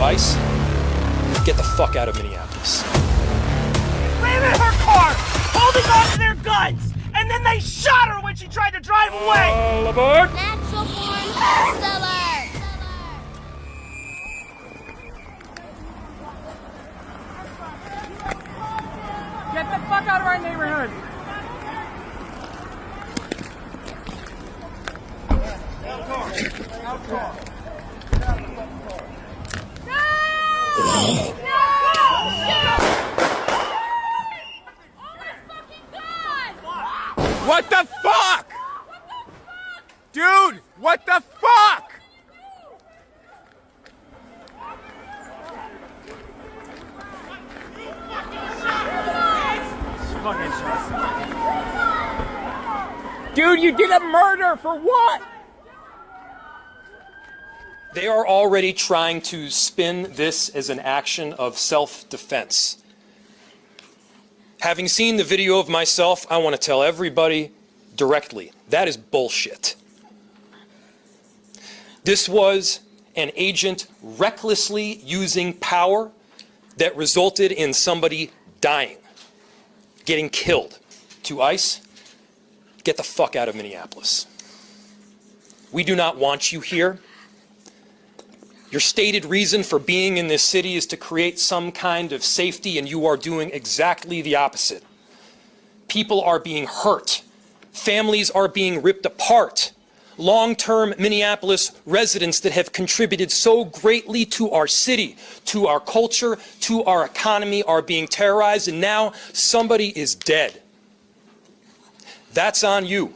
ICE, get the fuck out of Minneapolis. Ran in her car, holding on to their guns, and then they shot her when she tried to drive away. All aboard! Natural born bestseller. Get the fuck out of our neighborhood. What the fuck? Dude, what the fuck? Dude, you did a murder for what? They are already trying to spin this as an action of self-defense. Having seen the video of myself, I want to tell everybody directly, that is bullshit. This was an agent recklessly using power that resulted in somebody dying, getting killed. To ICE, get the fuck out of Minneapolis. We do not want you here. Your stated reason for being in this city is to create some kind of safety, and you are doing exactly the opposite. People are being hurt. Families are being ripped apart. Long-term Minneapolis residents that have contributed so greatly to our city, to our culture, to our economy are being terrorized, and now somebody is dead. That's on you.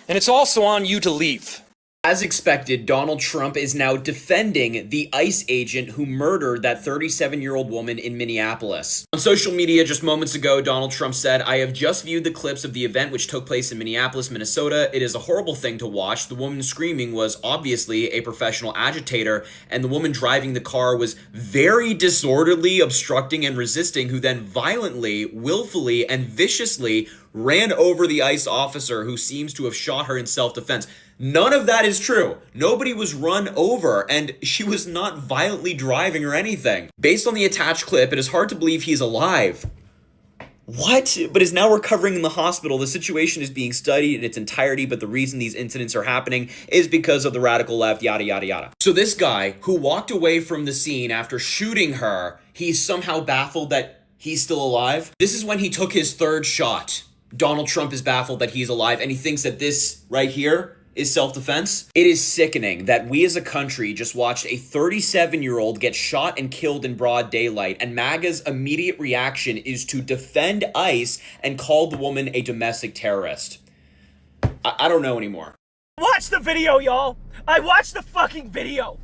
And it's also on you to leave. As expected, Donald Trump is now defending the ICE agent who murdered that 37-year-old woman in Minneapolis. On social media just moments ago, Donald Trump said, "I have just viewed the clips of the event which took place in Minneapolis, Minnesota. It is a horrible thing to watch. The woman screaming was obviously a professional agitator, and the woman driving the car was very disorderly, obstructing and resisting, who then violently, willfully, and viciously ran over the ICE officer who seems to have shot her in self-defense." None of that is true. Nobody was run over, and she was not violently driving or anything. Based on the attached clip, it is hard to believe he's alive. What? But is now recovering in the hospital. The situation is being studied in its entirety, but the reason these incidents are happening is because of the radical left, yada, yada, yada. So this guy who walked away from the scene after shooting her, he's somehow baffled that he's still alive. This is when he took his third shot. Donald Trump is baffled that he's alive, and he thinks that this right here is self-defense. It is sickening that we as a country just watched a 37-year-old get shot and killed in broad daylight, and MAGA's immediate reaction is to defend ICE and call the woman a domestic terrorist. I don't know anymore. Watch the video, y'all. I watched the fucking video.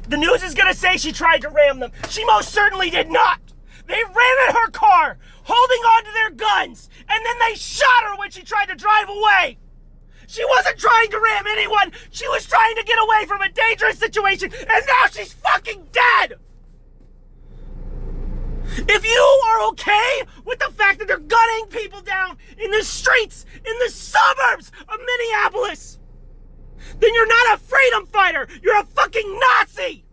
The news is gonna say she tried to ram them. She most certainly did not. They ran in her car, holding on to their guns, and then they shot her when she tried to drive away. She wasn't trying to ram anyone. She was trying to get away from a dangerous situation, and now she's fucking dead. If you are okay with the fact that they're gunning people down in the streets, in the suburbs of Minneapolis, then you're not a freedom fighter. You're a fucking Nazi.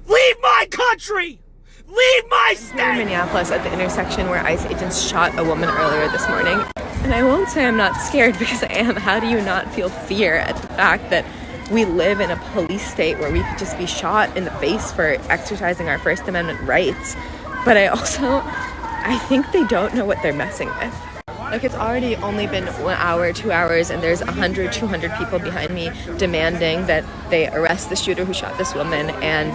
Leave my country. Leave my state. Here in Minneapolis at the intersection where ICE agents shot a woman earlier this morning. And I won't say I'm not scared, because I am. How do you not feel fear at the fact that we live in a police state where we could just be shot in the face for exercising our First Amendment rights? But I think they don't know what they're messing with. Like, it's already only been 1 hour, 2 hours, and there's 100, 200 people behind me demanding that they arrest the shooter who shot this woman. And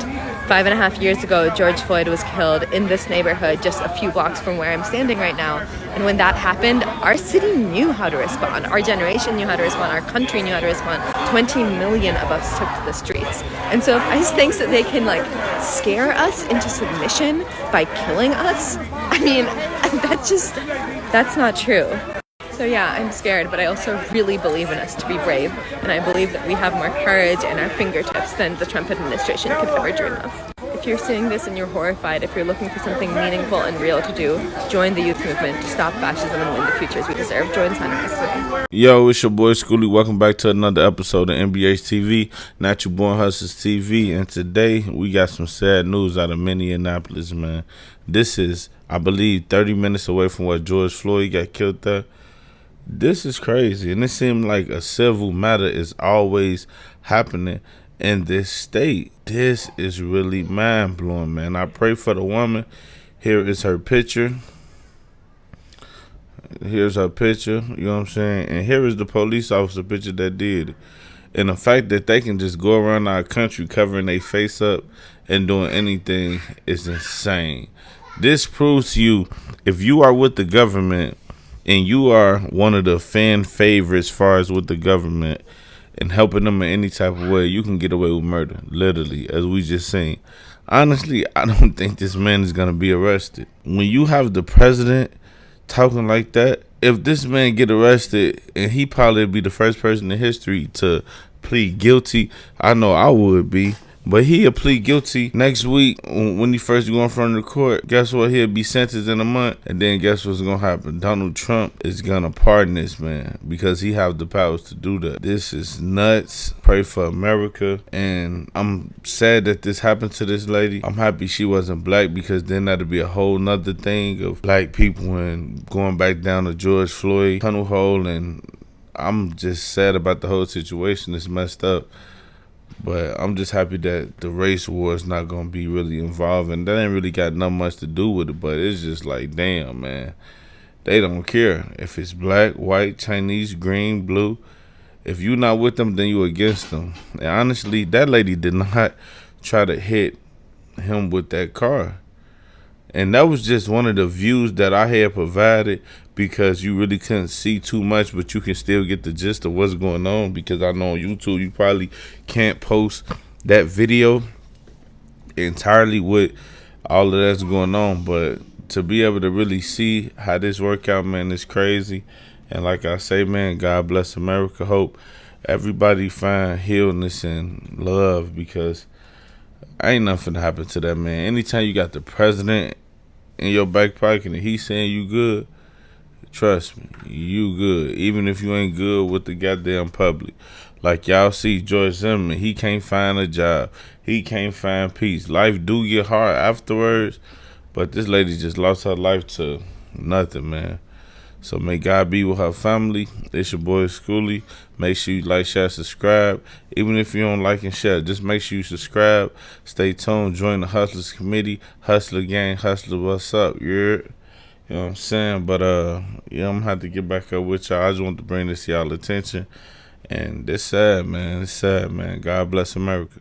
5.5 years ago, George Floyd was killed in this neighborhood just a few blocks from where I'm standing right now. And when that happened, our city knew how to respond. Our generation knew how to respond. Our country knew how to respond. 20 million of us took to the streets. And so if ICE thinks that they can, like, scare us into submission by killing us, I mean, that's not true. So yeah, I'm scared, but I also really believe in us to be brave, and I believe that we have more courage in our fingertips than the Trump administration could ever dream of. If you're seeing this and you're horrified, if you're looking for something meaningful and real to do, join the youth movement to stop fascism and win the futures we deserve. Join Sign Up Mississippi. Yo, it's your boy Schoolie. Welcome back to another episode of NBH TV, Natural Born Hustlers TV. And today we got some sad news out of Minneapolis, man. This is, I believe, 30 minutes away from where George Floyd got killed there. This is crazy, and it seems like a civil matter is always happening in this state. This is really mind-blowing, man. I pray for the woman. Here is her picture. Here's her picture, you know what I'm saying? And here is the police officer picture that did it. And the fact that they can just go around our country covering their face up and doing anything is insane. This proves to you, if you are with the government and you are one of the fan favorites as far as with the government and helping them in any type of way, you can get away with murder, literally, as we just seen. Honestly, I don't think this man is going to be arrested. When you have the president talking like that, if this man get arrested, and he probably be the first person in history to plead guilty, I know I would be. But he'll plead guilty next week when he first go in front of the court. Guess what? He'll be sentenced in a month. And then guess what's going to happen? Donald Trump is going to pardon this man because he have the powers to do that. This is nuts. Pray for America. And I'm sad that this happened to this lady. I'm happy she wasn't black because then that'd be a whole nother thing of black people and going back down to George Floyd tunnel hole. And I'm just sad about the whole situation. It's messed up. But I'm just happy that the race war is not going to be really involved. And that ain't really got nothing much to do with it. But it's just like, damn, man. They don't care if it's black, white, Chinese, green, blue. If you not with them, then you against them. And honestly, that lady did not try to hit him with that car. And that was just one of the views that I had provided because you really couldn't see too much, but you can still get the gist of what's going on because I know on YouTube you probably can't post that video entirely with all of that's going on. But to be able to really see how this work out, man, is crazy. And like I say, man, God bless America. Hope everybody find healness and love because ain't nothing to happen to that man. Anytime you got the president in your back pocket and he's saying you good, trust me, you good. Even if you ain't good with the goddamn public. Like y'all see George Zimmerman, he can't find a job. He can't find peace. Life do get hard afterwards, but this lady just lost her life to nothing, man. So may God be with her family. It's your boy Schoolie. Make sure you like, share, subscribe. Even if you don't like and share, just make sure you subscribe. Stay tuned. Join the Hustlers Committee. Hustler Gang. Hustler, what's up? You know what I'm saying? But, yeah, I'm going to have to get back up with y'all. I just want to bring this to y'all attention. And it's sad, man. It's sad, man. God bless America.